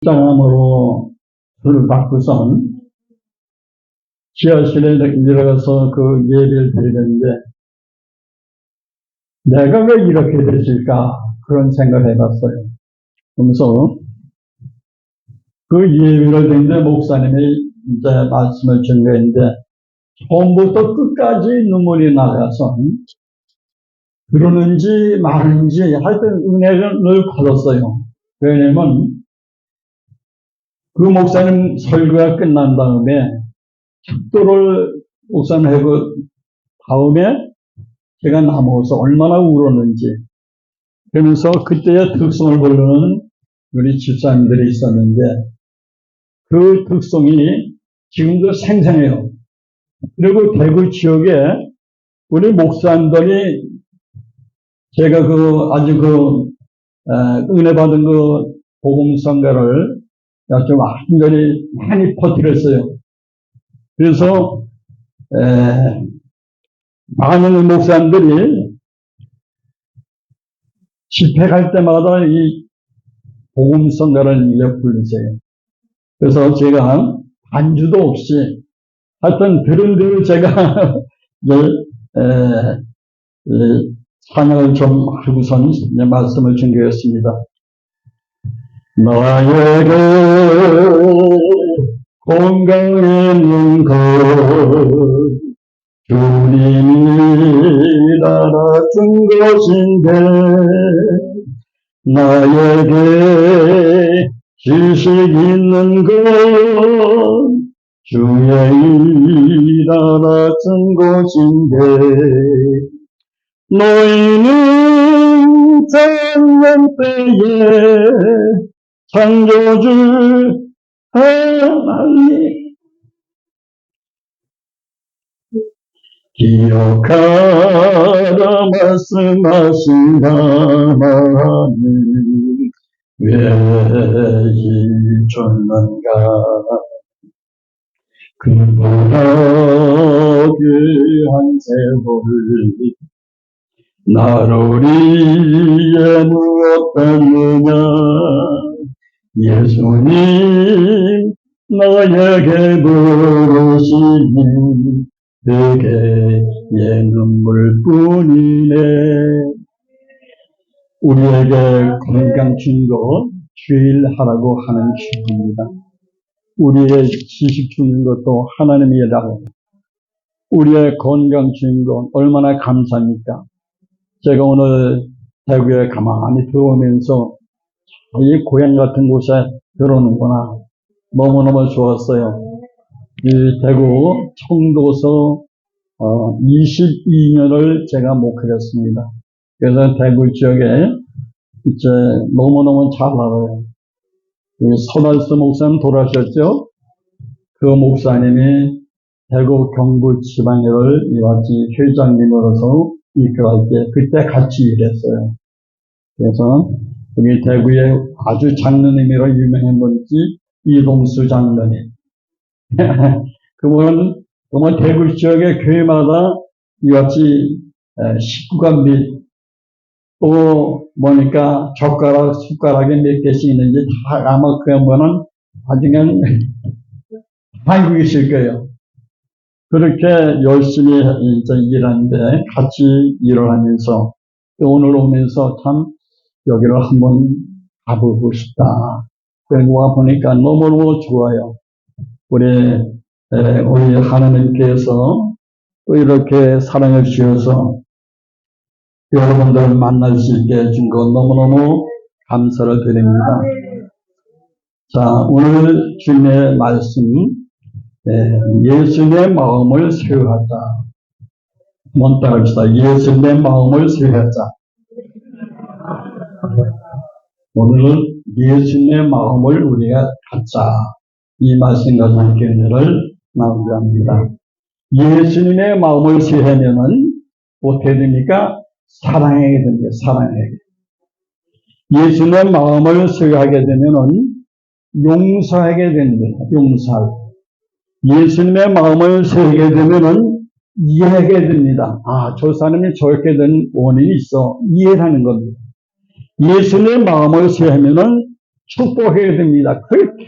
장암으로 술을 받고선 지하실에 들어가서 그 예배를 드리는데 내가 왜 이렇게 됐을까 그런 생각을 해봤어요. 그러면서 그 예배를 드리는데 목사님이 이제 말씀을 전했는데 처음부터 끝까지 눈물이 나가서 그러는지 마는지 하여튼 은혜를 받았어요. 왜냐면 그 목사님 설교가 끝난 다음에 축도를 목사님하고 다음에 제가 남아서 얼마나 울었는지 그러면서 그때의 특성을 모르는 우리 집사님들이 있었는데 그 특성이 지금도 생생해요. 그리고 대구 지역에 우리 목사님들이 제가 아주 은혜 받은 복음 선교를 좀 완전히 많이 퍼뜨렸어요. 그래서 많은 목사님들이 집회 갈 때마다 이 복음 선교를 부르세요. 그래서 제가 반주도 없이 하여튼 들은 대로 제가 찬양을 좀 하고선 말씀을 전개했습니다. 나에게 건강했는 것 주님이 달아준 것인데 나에게 지식 있는 것 주의 일 알아준 것인데 너희는 작년 때에 창조주 하나님 기억하라 말씀하신 하나님 왜 잊었는가 그보다 귀한 세월 나를 위해 무엇했느냐 예수님 나에게 부르시니 내게 눈물뿐이네. 우리에게 건강 준 것 주일하라고 하는 기분입니다. 우리의 지식 주는 것도 하나님이라고 우리의 건강 준 것 얼마나 감사합니까? 제가 오늘 대구에 가만히 들어오면서 이 고향 같은 곳에 들어오는구나 너무너무 좋았어요. 이 대구 청도서 22년을 제가 목회했습니다. 그래서 대구 지역에 이제 너무너무 잘 알아요. 서달수 목사님 돌아가셨죠? 그 목사님이 대구 경북 지방회를 이같이 회장님으로서 이끌할 때 그때 같이 일했어요. 그래서 여기 대구에 아주 장로님으로 유명한 분이지 이동수 장로님. 그분은 정말 대구 지역의 교회마다 이같이 식구가 또 뭐니까 숟가락에 몇 개씩 있는지 다 아마 그 양반은 나중에 알고 계실 거예요. 그렇게 열심히 이제 일하는데 같이 일을 하면서 오늘 오면서 참 여기를 한번 가보고 싶다. 그리고 와 보니까 너무너무 좋아요. 우리 하나님께서 또 이렇게 사랑을 주셔서 여러분들을 만날 수 있게 해준 것 너무너무 감사를 드립니다. 자, 오늘 주님의 말씀, 예수님의 마음을 세워하자. 한번 따라합시다. 예수님의 마음을 세워하자. 오늘은 예수님의 마음을 우리가 갖자. 이 말씀과 함께 은혜를 나누려 합니다. 예수님의 마음을 세우면은 어떻게 됩니까? 사랑하게 됩니다. 사랑하게. 예수님의 마음을 세우게 되면은 용서하게 됩니다. 용서하고. 예수님의 마음을 세우게 되면은 이해하게 됩니다. 아, 저 사람이 저렇게 된 원인이 있어. 이해하는 겁니다. 예수님의 마음을 세우면은 축복해야 됩니다. 그렇게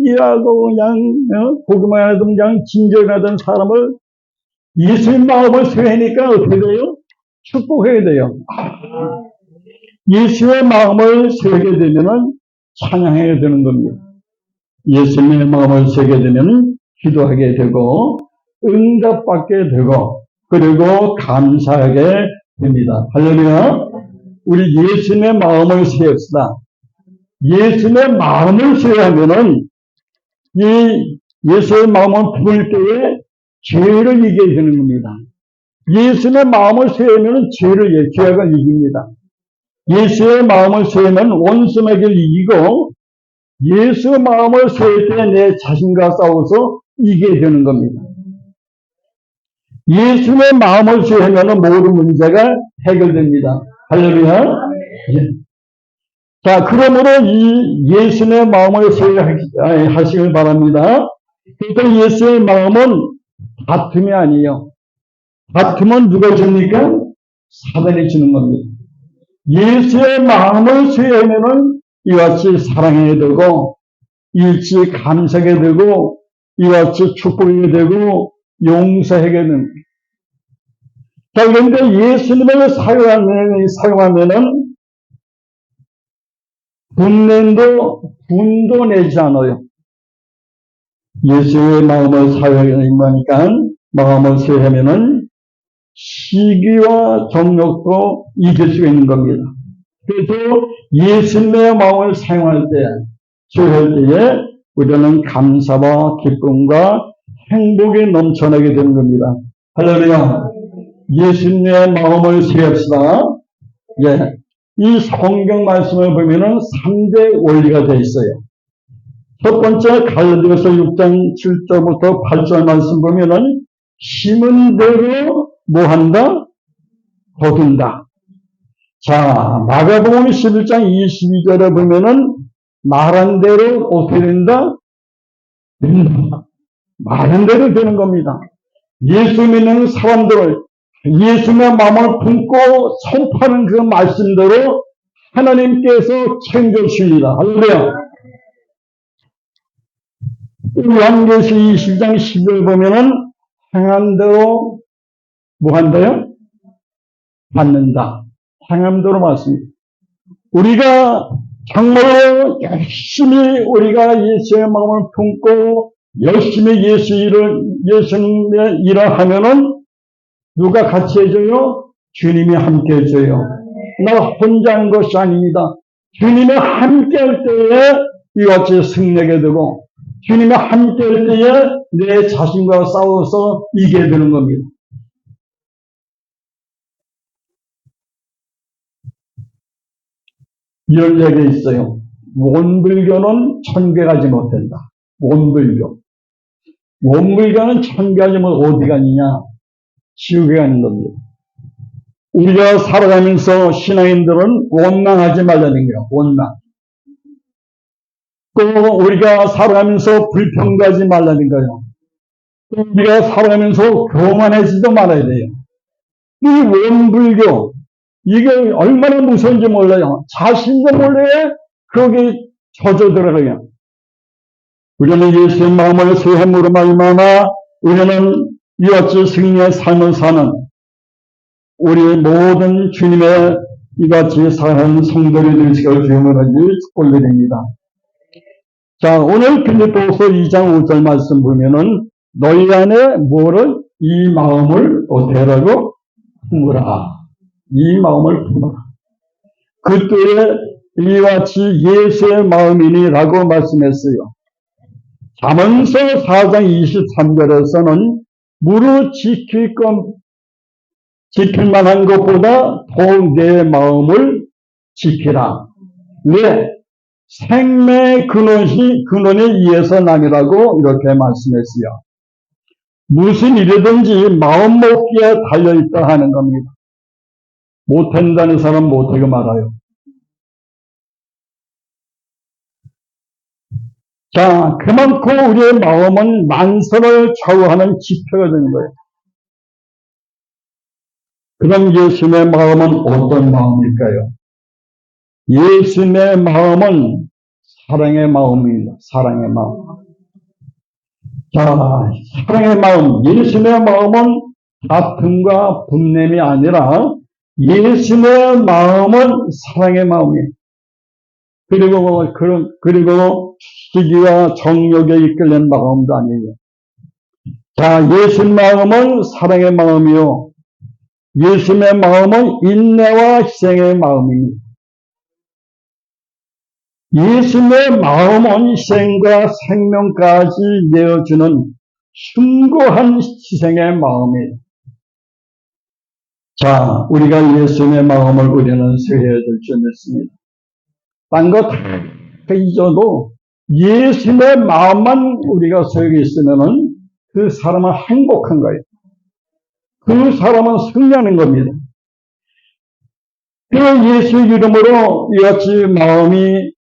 일하고 그냥 보기만 해도 그냥 진절하던 사람을 예수님 마음을 세우니까 어떻게 돼요? 축복해야 돼요. 예수의 마음을 세우게 되면은 찬양해야 되는 겁니다. 예수님의 마음을 세우게 되면 기도하게 되고 응답받게 되고 그리고 감사하게 됩니다. 할렐루야. 우리 예수님의 마음을 세웁시다. 예수님의 마음을 세우면은 이 예수의 마음을 품을 때에 죄를 이기게 되는 겁니다. 예수의 마음을 세우면 죄를 이깁니다. 예수의 마음을 세우면 원수에게 이기고 예수의 마음을 세울 때 내 자신과 싸워서 이기게 되는 겁니다. 예수의 마음을 세우면 모든 문제가 해결됩니다. 할렐루야. 예. 자, 그러므로 이 예수의 마음을 세우시길 바랍니다. 그러니까 예수의 마음은 다툼이 아니에요. 다툼은 누가 줍니까? 사단이 주는 겁니다. 예수의 마음을 세우면은 이같이 사랑하게 되고, 일찍 감사하게 되고, 이같이 축복하게 되고, 용서하게 됩니다. 자, 그런데 예수님을 사용하면은, 분도 내지 않아요. 예수의 마음을 사용하니까, 마음을 세우면은, 시기와 정욕도 이길 수 있는 겁니다. 그래서 예수님의 마음을 사용할 때에 우리는 감사와 기쁨과 행복이 넘쳐나게 되는 겁니다. 할렐루야. 예수님의 마음을 세웁시다. 예. 이 성경 말씀을 보면은 3대 원리가 되어 있어요. 첫 번째 갈라디아서 6장 7절부터 8절 말씀 보면은 심은 대로 뭐 한다? 거둔다. 자, 마가복음 11장 22절에 보면은 말한 대로 어떻게 된다? 된다. 말한 대로 되는 겁니다. 예수 믿는 사람들을 예수의 마음을 품고 선포하는 그 말씀대로 하나님께서 챙겨주십니다. 할렐루야. 요한계시 20장 10절 보면은 행한 대로 뭐 한다요? 받는다. 행함대로 맞습니다. 우리가 정말로 열심히 우리가 예수의 마음을 품고 열심히 예수님의 일을 하면은 누가 같이 해줘요? 주님이 함께 해줘요. 나 혼자 한 것이 아닙니다. 주님이 함께 할 때에 이같이 승리하게 되고 주님이 함께 할 때에 내 자신과 싸워서 이기게 되는 겁니다. 이런 얘기 있어요. 원불교는 천국에 가지 못한다. 원불교. 원불교는 천국에 가면 어디 가느냐? 지옥에 가는 겁니다. 우리가 살아가면서 신앙인들은 원망하지 말라는 거예요. 원망. 또 우리가 살아가면서 불평하지 말라는 거예요. 또 우리가 살아가면서 교만하지도 말아야 돼요. 이 원불교, 이게 얼마나 무서운지 몰라요. 자신도 몰라요. 거기에 젖어들어가요. 우리는 예수의 마음을 세함으로 말미암아 우리는 이같이 승리의 삶을 사는 우리 모든 주님의 이같이 사는 성도들이 되시길 주님을 축복드립니다. 자, 오늘 빌립보서 2장 5절 말씀 보면은 너희 안에 뭐를 이 마음을 어떻게 하라고? 품으라. 이 마음을 품어라. 그때에 이와 같이 예수의 마음이니라고 말씀했어요. 잠언서 4장 23절에서는 무릇 지킬 만한 것보다 더욱 내 마음을 지키라. 왜? 생명의 근원이 이에서 남이라고 이렇게 말씀했어요. 무슨 일이든지 마음 먹기에 달려있다 하는 겁니다. 못한다는 사람 못하게 말아요. 자, 그만큼 우리의 마음은 만선을 좌우하는 지표가 되는 거예요. 그럼 예수님의 마음은 어떤 마음일까요? 예수님의 마음은 사랑의 마음입니다. 사랑의 마음. 자, 사랑의 마음. 예수님의 마음은 다툼과 분냄이 아니라 예수님의 마음은 사랑의 마음이에요. 그리고 시기와 정욕에 이끌린 마음도 아니에요. 자, 예수님의 마음은 사랑의 마음이요. 예수님의 마음은 인내와 희생의 마음입니다. 예수님의 마음은 희생과 생명까지 내어주는 숭고한 희생의 마음이에요. 자, 우리가 예수님의 마음을 우리는 세워야 될 줄 믿습니다. 딴 거 다 잊어도 예수님의 마음만 우리가 세우고 있으면은 그 사람은 행복한 거예요. 그 사람은 승리하는 겁니다. 그 예수 이름으로 이같이 마음이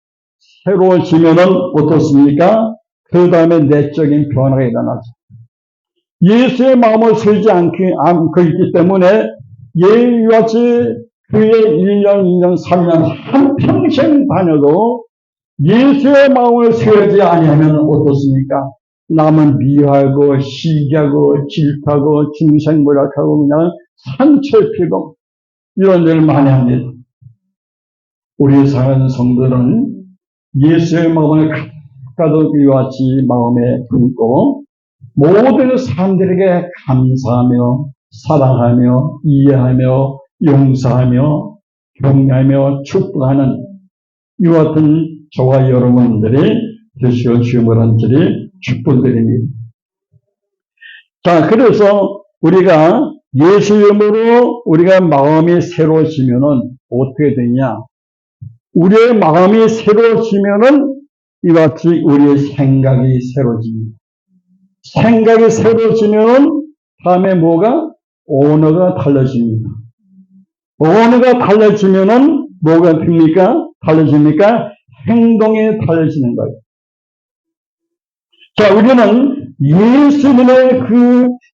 새로워지면은 어떻습니까? 그 다음에 내적인 변화가 일어나죠. 예수의 마음을 세우지 않고 있기 때문에 이같이 그의 1년, 2년, 3년, 한평생 다녀도 예수의 마음을 세우지 아니하면 어떻습니까? 남은 미워하고 시기하고 질투하고 중생부락하고 그냥 상처피고 이런 일을 많이 합니다. 우리 사는 성도들은 예수의 마음을 가득 이와 같이 마음에 품고 모든 사람들에게 감사하며 사랑하며 이해하며 용서하며 격려하며 축복하는 이와 같은 저와 여러분들이 되시어 주임을 한절이 축복드립니다. 자, 그래서 우리가 예수 이름으로 우리가 마음이 새로워지면은 어떻게 되냐? 우리의 마음이 새로워지면은 이와 같이 우리의 생각이 새로워집니다. 생각이 새로워지면은 다음에 뭐가? 언어가 달라집니다. 언어가 달라지면은 뭐가 됩니까? 달라집니까? 행동이 달라지는 거예요. 자, 우리는 예수님의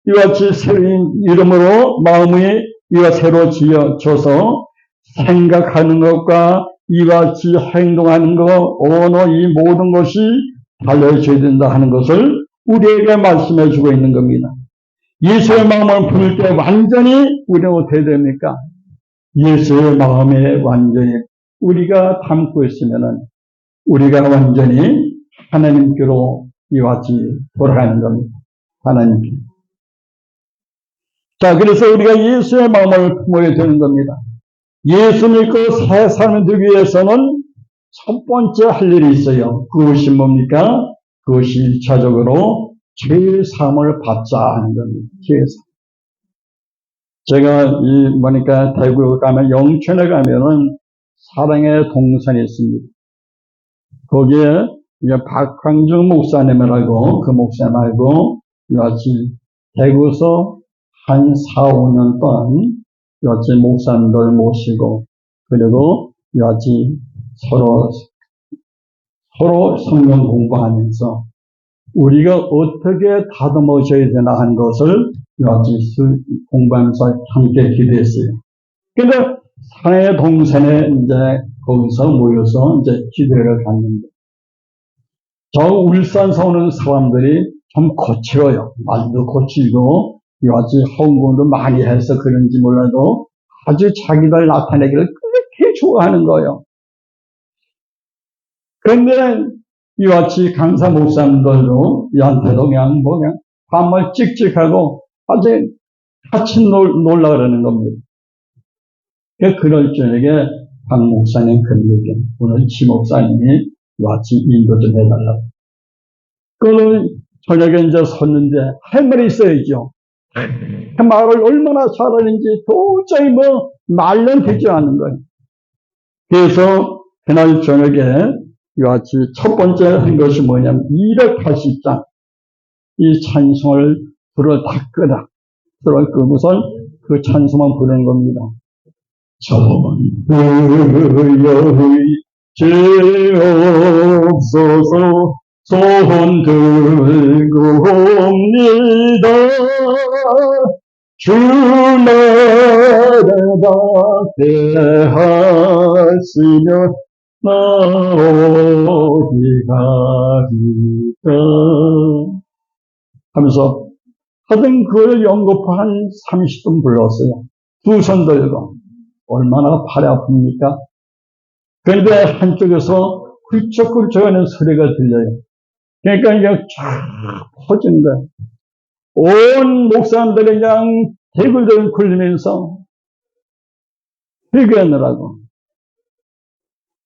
이와 같이 새로운 이름으로 마음이 이와 새로 지어져서 생각하는 것과 이와 같이 행동하는 것, 언어, 이 모든 것이 달라져야 된다 하는 것을 우리에게 말씀해 주고 있는 겁니다. 예수의 마음을 품을 때 완전히 우리는 어떻게 됩니까? 예수의 마음에 완전히 우리가 담고 있으면은 우리가 완전히 하나님께로 이와 같이 돌아가는 겁니다. 하나님께. 자, 그래서 우리가 예수의 마음을 품어야 되는 겁니다. 예수 믿고 새 삶을 되기 위해서는 첫 번째 할 일이 있어요. 그것이 뭡니까? 그것이 1차적으로 죄사함을 받자 하는 겁니다. 제가 대구에 가면, 영천에 가면은 사랑의 동산이 있습니다. 거기에 이제 박광중 목사님이라고, 그 목사님하고 같이 대구에서 한 4, 5년 동안 같이 목사님들 모시고, 그리고 같이 서로 성경 공부하면서 우리가 어떻게 다듬어져야 되나 하는 것을 같이 공부하면서 함께 기도했어요. 근데 사랑의 동산에 이제 거기서 모여서 이제 기도를 갔는데, 저 울산서 오는 사람들이 좀 거칠어요. 말도 거칠고, 여하튼 헌금도 많이 해서 그런지 몰라도 아주 자기들 나타내기를 그렇게 좋아하는 거예요. 그런데 이와 같이 강사 목사님들도 이한테도 그냥 반말 찍찍하고 아주 같이 놀라 그러는 겁니다. 그럴 저녁에 박 목사님 그러게 오늘 지 목사님이 같이 인도 좀 해달라고. 그는 저녁에 이제 섰는데 할 말이 있어야죠. 그 말을 얼마나 잘하는지 도저히 말로 되지 않는 거예요. 그래서 그날 저녁에 같이 첫 번째 한 것이 뭐냐면 280장 이 찬송을 불을 다 끄라. 불을 끄고선 그 찬송만 부르는 겁니다. 전부의 죄옵소서 손 들고 옵니다. 주 나라가 대하시며 나 어디 가리까 하면서 하여튼 그걸 연거푸 한 30분 불렀어요. 두 손 들고. 얼마나 팔이 아픕니까? 그런데 한쪽에서 훌쩍훌쩍하는 소리가 들려요. 그러니까 이제 쫙 퍼지는 거예요. 온 목사님들이 그냥 대굴대굴 굴리면서 회개하느라고.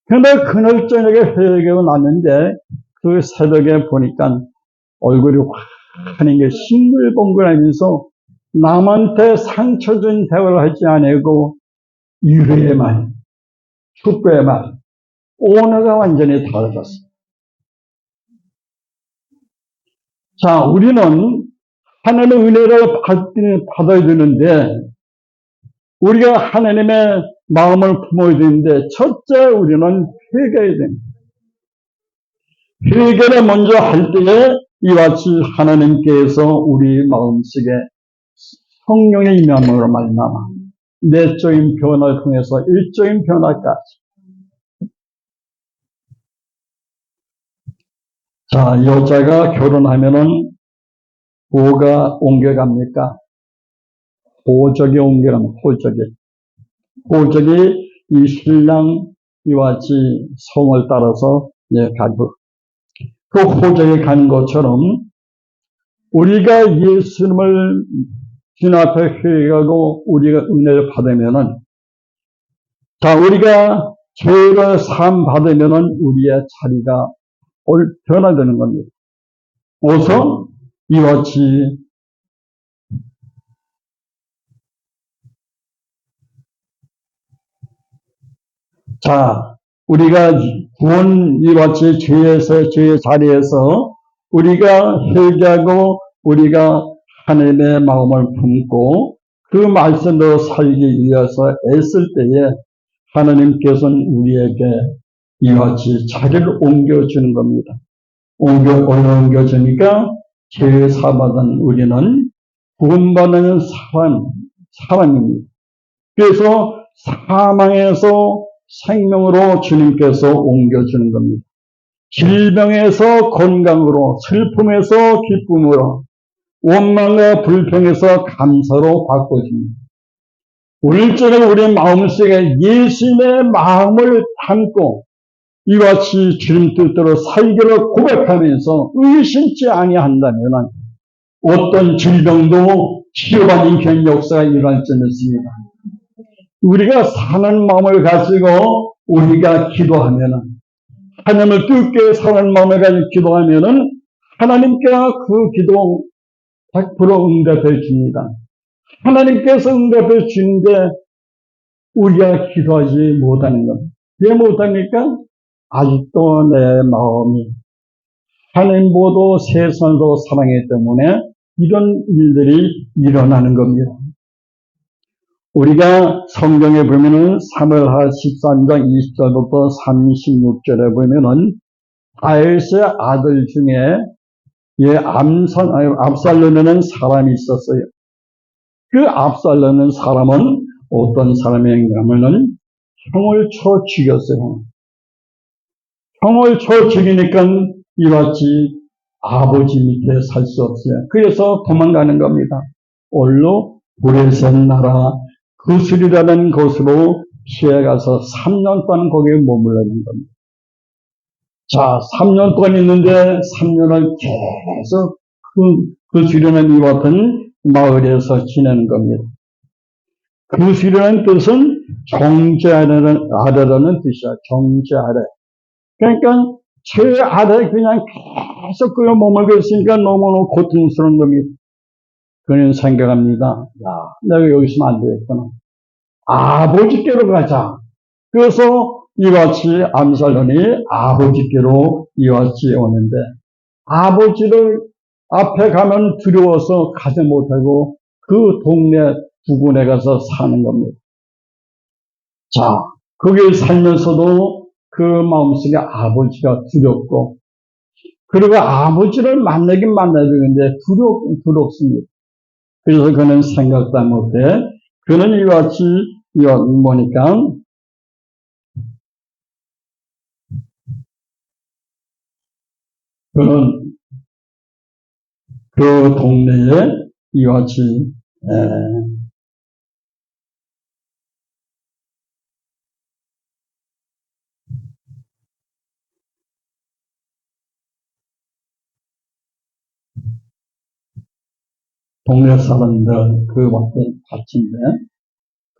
그런데 그날 저녁에 회개하고 났는데 그 새벽에 보니까 얼굴이 환한 게 싱글벙글하면서 남한테 상처 준 대화를 하지 않고 유래의 말, 축배의 말, 언어가 완전히 달라졌어요. 자, 우리는 하나님의 은혜를 받아야 되는데 우리가 하나님의 마음을 품어야 되는데 첫째 우리는 회개해야 됩니다. 회개를 먼저 할 때에 이와 같이 하나님께서 우리 마음속에 성령의 임함으로 말미암아 내적인 변화를 통해서 일적인 변화까지. 자, 여자가 결혼하면은 뭐가 옮겨갑니까? 호적이 옮겨갑니다. 호적이 이 신랑 이와 같이 성을 따라서 가고 그 호적에 가는 것처럼 우리가 예수님을 주님 앞에 회개하고 우리가 은혜를 받으면은 자 우리가 죄를 사함 받으면은 우리의 자리가 변화되는 겁니다. 어서 이와 같이 자 우리가 구원 이와 같이 죄의 자리에서 우리가 회개하고 우리가 하나님의 마음을 품고 그 말씀으로 살기 위해서 애쓸 때에 하나님께서는 우리에게 이와 같이 자리를 옮겨주는 겁니다. 옮겨주니까 죄 사받은 우리는 구원받는 사람입니다. 그래서 사망에서 생명으로 주님께서 옮겨주는 겁니다. 질병에서 건강으로, 슬픔에서 기쁨으로, 원망과 불평에서 감사로 바꿔줍니다. 오늘 저녁 우리 마음속에 예수님의 마음을 담고 이와 같이 주님 뜻대로 살기를 고백하면서 의심치 아니한다면 어떤 질병도 치료받는 그런 역사가 일어날 줄 믿습니다. 우리가 사는 마음을 가지고 우리가 기도하면은 하나님을 뜻게 사는 마음을 가지고 기도하면은 하나님께서 그 기도 100% 응답해 줍니다. 하나님께서 응답해 주는데 우리가 기도하지 못하는 겁니다. 왜 못합니까? 아직도 내 마음이 하나님보다 세상을 더 사랑하기 때문에 이런 일들이 일어나는 겁니다. 우리가 성경에 보면은 사무엘하 13장 20절부터 36절에 보면은 다윗의 아들 중에 압살롬이라는 사람이 있었어요. 그 압살롬이라는 사람은 어떤 사람인가 하면은 형을 쳐 죽였어요. 형을 쳐 죽이니까 이와 같이 아버지 밑에 살 수 없어요. 그래서 도망가는 겁니다. 올로 브레셋 나라 구슬이라는 곳으로 피해가서 3년 동안 거기에 머물러 있는 겁니다. 자, 3년 동안 있는데 3년을 계속 구슬이라는 이와 같은 마을에서 지내는 겁니다. 구슬이라는 뜻은 정죄하라는 뜻이야. 정죄하라. 그러니까 죄 아래 그냥 계속 그거 머물고 있으니까 너무너무 고통스러운 겁니다. 그는 생각합니다. 야, 내가 여기 있으면 안 되겠구나. 아버지께로 가자. 그래서 이와 같이 압살롬이 아버지께로 이와 같이 오는데 아버지를 앞에 가면 두려워서 가지 못하고 그 동네 부근에 가서 사는 겁니다. 자, 거기 살면서도 그 마음속에 아버지가 두렵고 그리고 아버지를 만나긴 만나야 되는데 두렵습니다. 그래서 그는 생각도 못해. 그는 이와 같이 보니까 그는 그 동네에 이와 같이 동네 사람들 그 왔던 밭인데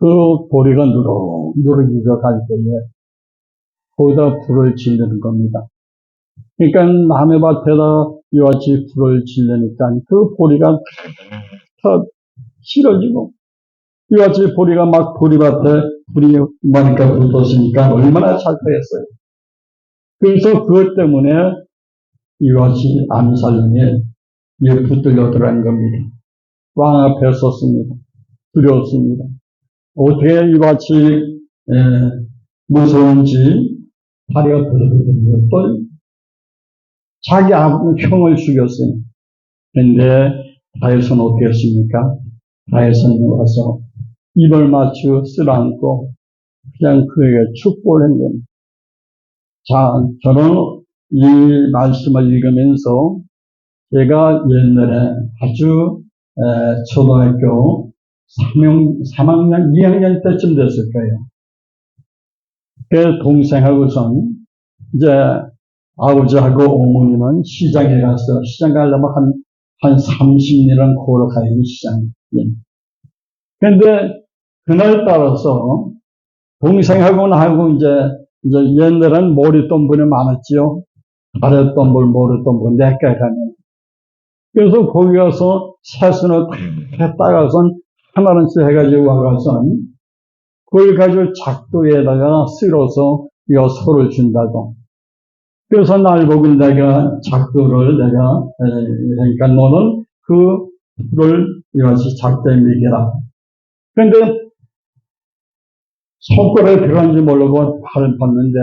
그 보리가 누르기가 갈 때에 거기다 불을 지르는 겁니다. 그러니까 남의 밭에다 이와 같이 불을 지르니까 그 보리가 다 실어지고 이와 같이 보리가 막 보리밭에 불이 많으니까 붙었으니까 얼마나 잘 되겠어요. 그래서 그것 때문에 이와 같이 암살령에 붙들려 들어간 겁니다. 왕 앞에 섰습니다. 두려웠습니다. 어떻게 이와 같이 무서운지 다리가 들어들어요. 또 자기 형을 죽였어요. 그런데 다윗은 어떻게 했습니까? 다윗은 와서 입을 맞추고 쓰라앉고 그냥 그에게 축복을 한 겁니다. 자, 저는 이 말씀을 읽으면서 제가 옛날에 아주 초등학교 3학년, 2학년 때쯤 됐을 거예요. 그 동생하고선 이제 아버지하고 어머니는 시장에 가서 시장 가려면 한 30년은 걸어가야 시장에. 그런데 그날 따라서 동생하고 나하고 이제 옛날엔 머리돈분이 많았지요. 아랫돈분, 머리돈분, 내가 가면. 그래서 거기 가서 새순을 다 따가서 하나씩 해가지고 와가서 그걸 가지고 작두에다가 쓸어서 이거 소를 준다고. 그래서 날 보고 내가 작두를 그러니까 너는 그 불을 이것이 작두에 미겨라. 그런데 손가락에 들어간지 모르고 팔을 봤는데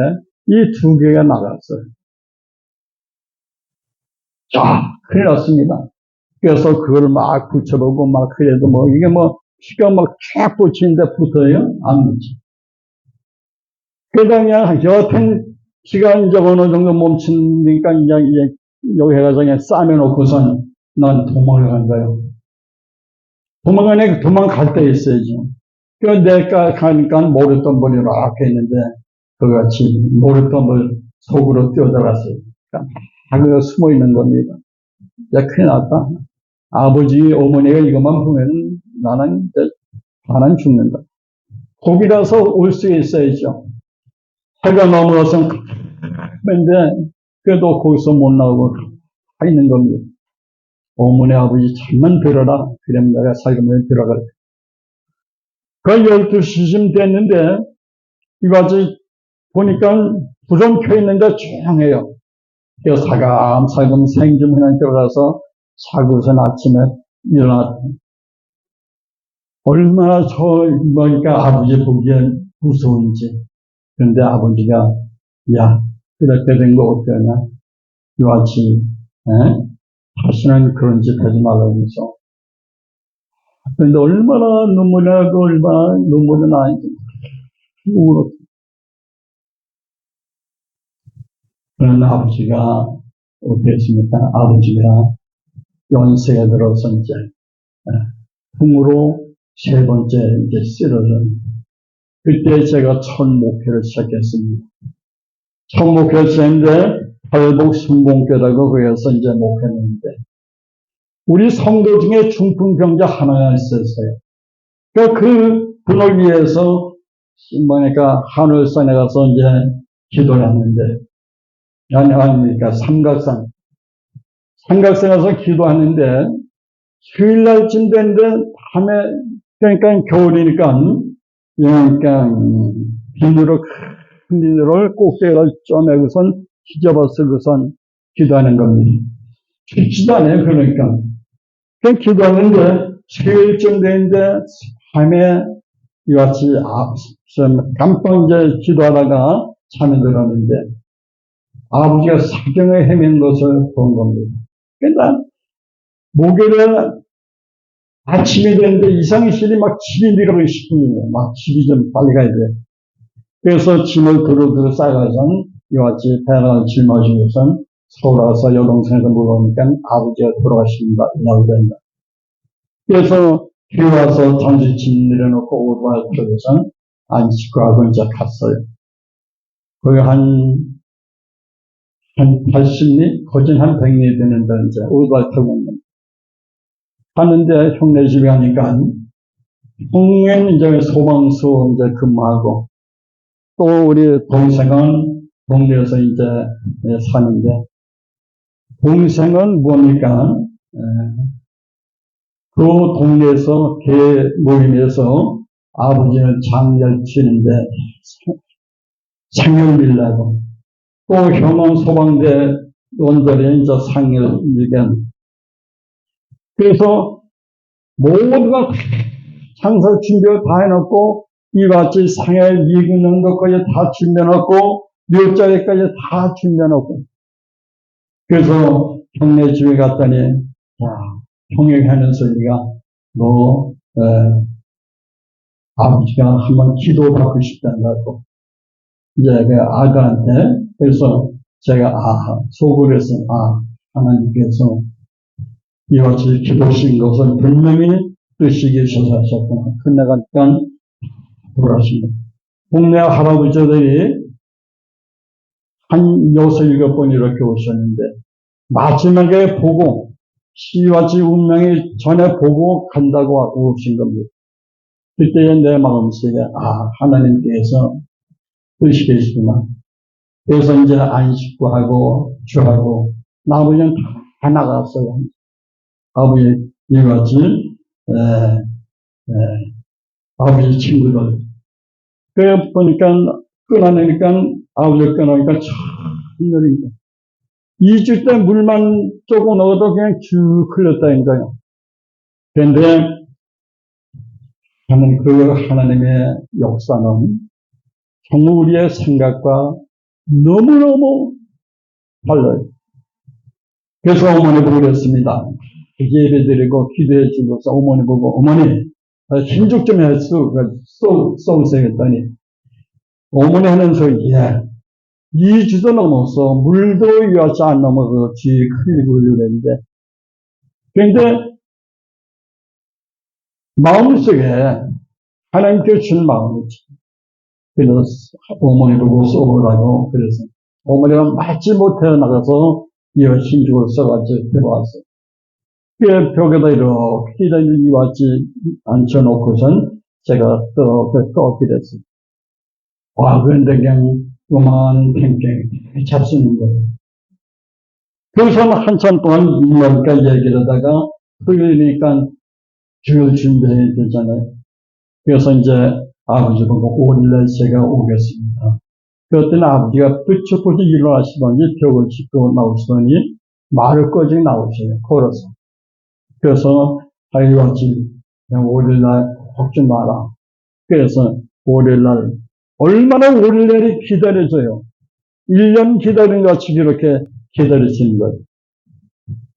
이 두 개가 나갔어요. 자, 큰일 났습니다. 그래서 그걸 막 붙여보고 막 그래도 이게 피가 쫙 붙이는데 붙어요? 안 붙죠. 그러다 여하튼 피가 이제 어느 정도 멈추니까 이제 여기 해가서 그냥 싸매놓고선 난 도망을 간 거예요. 도망갈 때 있어야죠. 그래서 내가 가니까 모래덤불이 이렇게 있는데 그같이 모래덤불 속으로 뛰어들어갔어요. 그러니까 숨어 있는 겁니다. 야, 큰일 났다. 아버지, 어머니가 이것만 보면 나는 죽는다. 거기라서 올 수 있어야죠. 해가 넘어서 근데 그래도 거기서 못 나오고 가 있는 겁니다. 어머니, 아버지 잠만 들어라. 그러면 내가 살금살금 들어갈 때. 그 12시쯤 됐는데 이거지 보니까 불은 켜 있는데 조용해요. 그래서 살금살금 생좀 그냥 들어가서 자고선 아침에 일어났다. 얼마나 보니까 아버지 보기엔 무서운지. 그런데 아버지가, 야, 그렇게 된 거 어떠냐? 이와 같이, 다시는 그런 짓 하지 말라고 해서. 그런데 얼마나 눈물이 나고, 얼마나 눈물이 나는지. 울었어. 그런 아버지가 어떻게 했습니까? 아버지가 연세가 들어서 이제, 풍으로 세 번째 이제 쓰러졌는데, 그때 제가 첫 목회를 시작했습니다. 첫 목회를 시작했는데, 팔복 순봉교라고 거기서 이제 목회했는데, 우리 성도 중에 중풍병자 하나가 있었어요. 그 분을 위해서, 하늘산에 가서 이제 기도를 했는데, 아닙니까? 삼각산 가서 기도하는데, 휴일날쯤 됐는데, 밤에, 그러니까 겨울이니까, 큰 비늘을 꼭대기를 쪼매고선 휘저어 쓰고선 기도하는 겁니다. 죽지도 않아요, 그러니까. 그 기도하는데, 휴일쯤 됐는데, 밤에 이같이 깜빡 이제 기도하다가 잠이 들었는데, 아버지가 사경에 헤맨 것을 본 겁니다. 그러니까, 목요일에 아침이 됐는데 이상실이 막 집이 내려가고 싶은데, 막 집이 좀 빨리 가야 돼. 그래서 짐을 두루두루 싸가서 이와 같이 배를 짊어지고선 서울 와서 여동생에서 물어보니까 아버지가 돌아가신다고 그랬다. 그래서 교회 와서 장지침 내려놓고 오토바이 타고서 안식구하고 이제 갔어요. 거기 한 80리? 거진 한 100리 되는데 이제 오토바이 타고 갔는데 형네 집에 가니까 형네는 이제 소방서 이제 근무하고 또 우리 동생은 동네에서 이제 사는데 동생은 뭡니까? 그 동네에서 개 모임에서 아버지는 장례를 치는데 상을 빌라고 또 형은 소방대 원들이 이제 상을 빌게 그래서 모두가 장사 준비를 다 해놓고 이같이 상해 미기는 것까지 다 준비해놓고 묘자리까지 다 준비해놓고 그래서 형네 집에 갔더니 형에게 하는 소리가 너 아버지가 한번 기도 받고 싶단다고 이제 그 아들한테 그래서 제가 속으로 해서 하나님께서 이같이 기도신 것을 분명히 뜻이 계셔서 하셨구나. 그나가니까 돌아가십니다. 동네 할아버지들이 한 6-7번 이렇게 오셨는데 마지막에 보고 시와지 운명이 전에 보고 간다고 오신 겁니다. 그때 내 마음속에 하나님께서 뜻이 계시구나. 그래서 이제 안식구하고 주하고 나머지는 다 나갔어요. 아버지 이같이 아버지 친구들 그래 보니까 끊어내니까 아버지 끊어니까 참 힘들니까 2주 때 물만 조금 넣어도 그냥 쭉 흘렀다는 거예요. 그런데 하나님의 역사는 정말 우리의 생각과 너무너무 달라요. 그래서 어머니 보고 그랬습니다. 예배 드리고 기도해 주고서 어머니 보고 어머니 힘죽 좀 쏘세요 했더니 어머니 하는 소리 2주도 넘어서 물도 이어서 안 넘어서 뒤에 흘리고 흘리는데 그런데 마음속에 하나님께 준 마음이지. 그래서 어머니 보고 쏘라고 그래서 어머니가 맞지 못해 나가서 이어 힘죽을 써가지고 들어왔어요. 그 벽에다 이렇게 이와지 앉혀놓고선 제가 또 그랬어요. 그런데 그냥 요만 팽팽히 잡수는 거예요. 그래서 한참 동안 뭔가 얘기를 하다가 흘리니까 주일 준비해야 되잖아요. 그래서 이제 아버지 보고 5일날 제가 오겠습니다. 그랬더니 아버지가 부쩍부쩍 일어나시더니 벽을 짚고 나오시더니 말을 꺼지게 나오셔요. 걸어서. 그래서 이같이 그냥 5일날 걱정 마라. 그래서 5일날 얼마나 5일날이 기다려져요. 1년 기다린 것 같이 이렇게 기다리시는 거예요.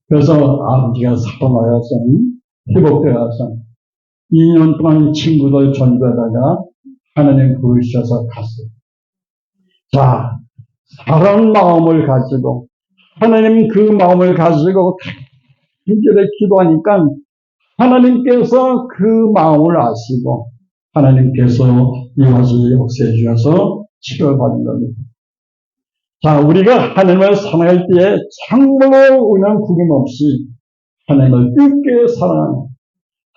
그래서 아버지가 살아나서 회복되어서 2년 동안 친구들 전도하다가 하나님 부르셔서 갔어요. 자, 사랑 마음을 가지고 하나님 그 마음을 가지고 간절히 기도하니까 하나님께서 그 마음을 아시고 하나님께서 이와지 역사해 주셔서 치료를 받은 겁니다. 자, 우리가 하나님을 사랑할 때에 참으로 그냥 구김없이 하나님을 깊게 사랑하는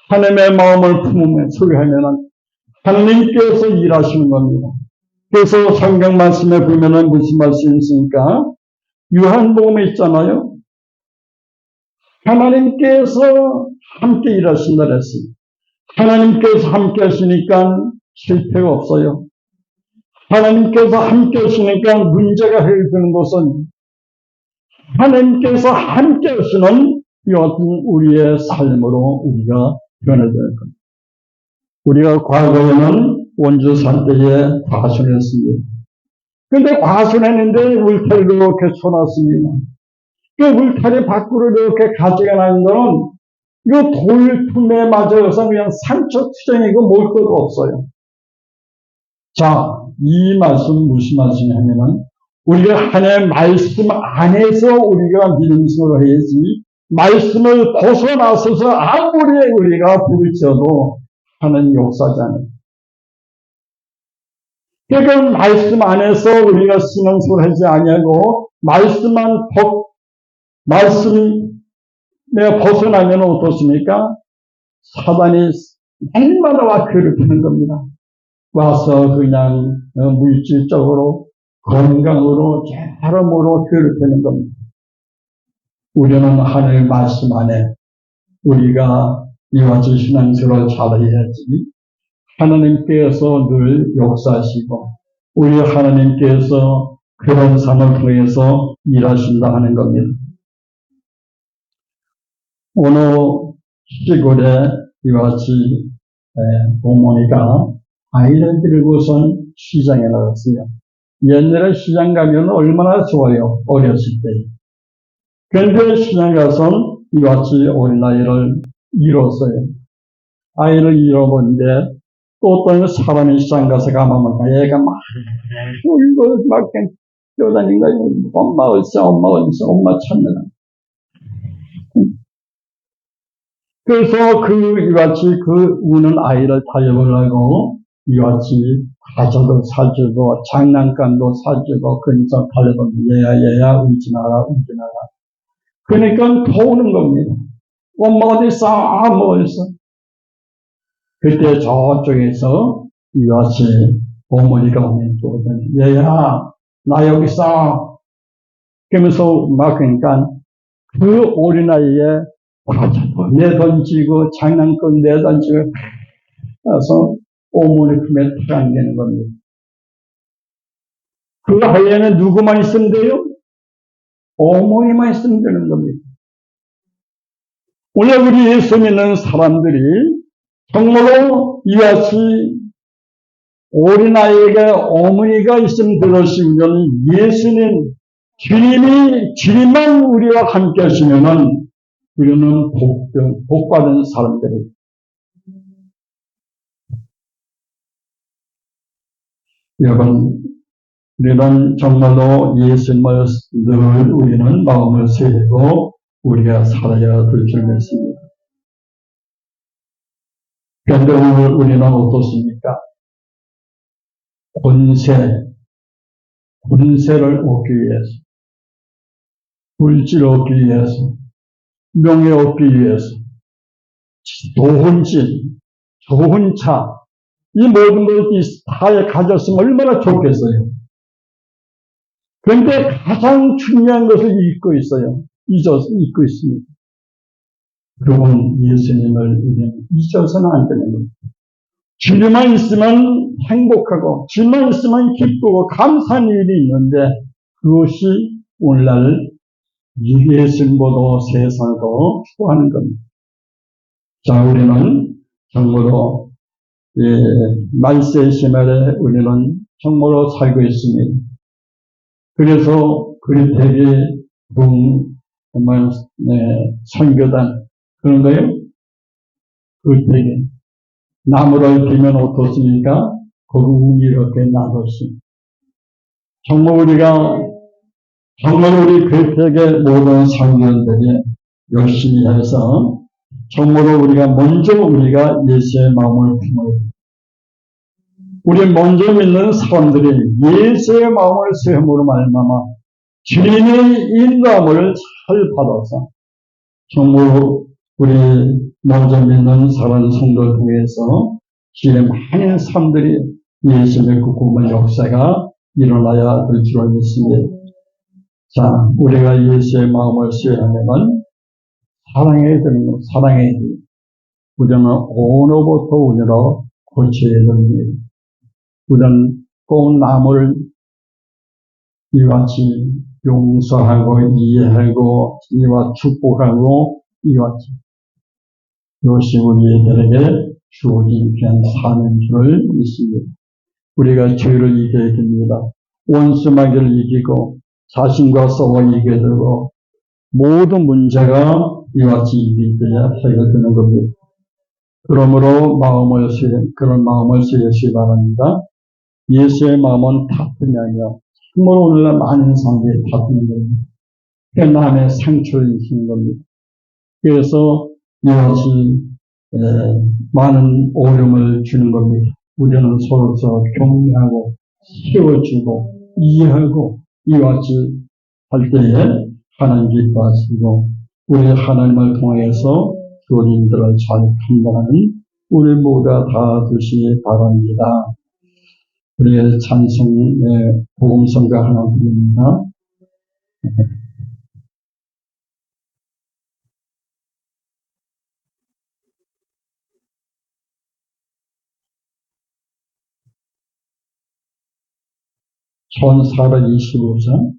하나님의 마음을 품으며 소유하면 하나님께서 일하시는 겁니다. 그래서 성경 말씀에 보면은 무슨 말씀이 있습니까? 요한복음에 있잖아요. 하나님께서 함께 일하신다 그랬어요. 하나님께서 함께 하시니까 실패가 없어요. 하나님께서 함께 하시니까 문제가 해결되는 것은 하나님께서 함께 하시는 이 같은 우리의 삶으로 우리가 변해야 될 겁니다. 우리가 과거에는 원주 살 때에 과순했습니다. 그런데 과순했는데 울타리로 이렇게 쳐놨습니다. 그 울타리 밖으로 이렇게 가져가 나는 거는 이 돌틈에 맞아서 그냥 상처 투정이고 뭘 것도 없어요. 자, 이 말씀 무슨 말씀이냐면은 우리가 하나님의 말씀 안에서 우리가 믿음으로 해야지, 말씀을 벗어나서서 아무리 우리가 부르쳐도 하는 역사잖아요. 그러니까 말씀 안에서 우리가 신앙생활을 하지 아니하고 말씀에 벗어나면 어떻습니까? 사단이 날마다 와 괴롭히는 겁니다. 와서 그냥 물질적으로, 건강으로, 여러모로 괴롭히는 겁니다. 우리는 하나님의 말씀 안에 우리가 이와 같이 신앙생활을 잘해야지, 하나님께서 늘 역사하시고 우리 하나님께서 그런 삶을 통해서 일하신다 하는 겁니다. 어느 시골에 이와 같이 어머니가 아이를 들고선 시장에 나갔어요. 옛날에 시장 가면 얼마나 좋아요, 어렸을 때. 그런데 시장 가서 이와 같이 어린아이를 잃었어요. 아이를 잃어버린데 또 어떤 사람이 시장 가서 가만히 얘가 막 울고 막 뛰어다니는 거예요. 엄마 어딨어, 엄마 어딨어, 엄마 찾느라. 그래서 이와 같이 그 우는 아이를 달려보려고 이와 같이 과자도 사주고 장난감도 사주고 그러니까 달려보고 얘야 울지 마라. 그러니까 더 우는 겁니다. 엄마 어딨어, 엄마 어딨어. 그때 저쪽에서 이와 같이 어머니가 오면 또 얘야 나 여기 있어. 그러면서 막 그러니까 그 어린아이의 과자도 내던지고 장난감 내던지고 해서 어머니 품에 탁 안기는 겁니다. 그 아이에는 누구만 있으면 돼요? 어머니만 있으면 되는 겁니다. 오늘 우리 예수 믿는 사람들이 정말로 이와 같이 어린아이에게 어머니가 있으면 되시면 예수님 주님만 우리와 함께 하시면은 우리는 복받은 사람들이에요. 여러분, 우리는 정말로 예수님을 늘 우리는 마음을 새기고 우리가 살아야 될 줄 믿습니다. 그런데 오늘 우리는 어떻습니까? 권세를 얻기 위해서, 물질을 얻기 위해서, 명예 얻기 위해서, 좋은 집, 좋은 차, 이 모든 것을 다 가졌으면 얼마나 좋겠어요. 그런데 가장 중요한 것을 잊고 있어요. 잊고 있습니다. 그분 예수님을 잊어서는 안 되는 겁니다. 주님만 있으면 행복하고 주님만 있으면 기쁘고 감사한 일이 있는데 그것이 오늘날 예수님보다 세상을 더 추구하는 겁니다. 자, 우리는 정말로 말세 시말에 우리는 정말로 살고 있습니다. 그래서 그리테게 정말 선교단 그런 거예요. 그리테게 나무를 비면 어떻습니까? 거기 이렇게 나눴습니다. 정말 우리 그리테게 모든 선교단들이 열심히 해서 정말로 우리가 예수의 마음을 품어야 됩니다. 우리 먼저 믿는 사람들이 예수의 마음을 세움으로 말미암아 주님의 인도함을 잘 받아서 정말 우리 먼저 믿는 사랑 성도를 통해서 주의 많은 사람들이 예수의 그 구원 역사가 일어나야 될 줄 믿습니다. 자, 우리가 예수의 마음을 수행하면 사랑해야 되는 것, 사랑해야 돼요. 우리는 언어부터 우리로 고쳐야 됩니다. 우리는 꼭 남을 이와 같이 용서하고 이해하고 이와 축복하고 이와 같이 이것이 우리들에게 주어진 귀한 삶인 줄 믿습니다. 우리가 죄를 이겨야 됩니다. 원수마귀를 이기고 자신과 싸워 이겨야 되고 모든 문제가 이와 같이 이길 때야 해결되는 겁니다. 그러므로 그런 마음을 쓰시기 바랍니다. 예수의 마음은 타협이 아니라 정말 오늘날 많은 사람들이 다투는 겁니다. 그 남의 상처를 입힌 겁니다. 그래서 이것이 많은 오염을 주는 겁니다. 우리는 서로서로 격려하고 세워주고 이해하고 이와 같이 할 때에 하나님 기뻐하시고 우리 하나님을 통해서 교인들을 잘 판단하는 우리 모두가 다 되시기 바랍니다. 우리의 찬송의 복음성가 하나 드립니다. 전 425장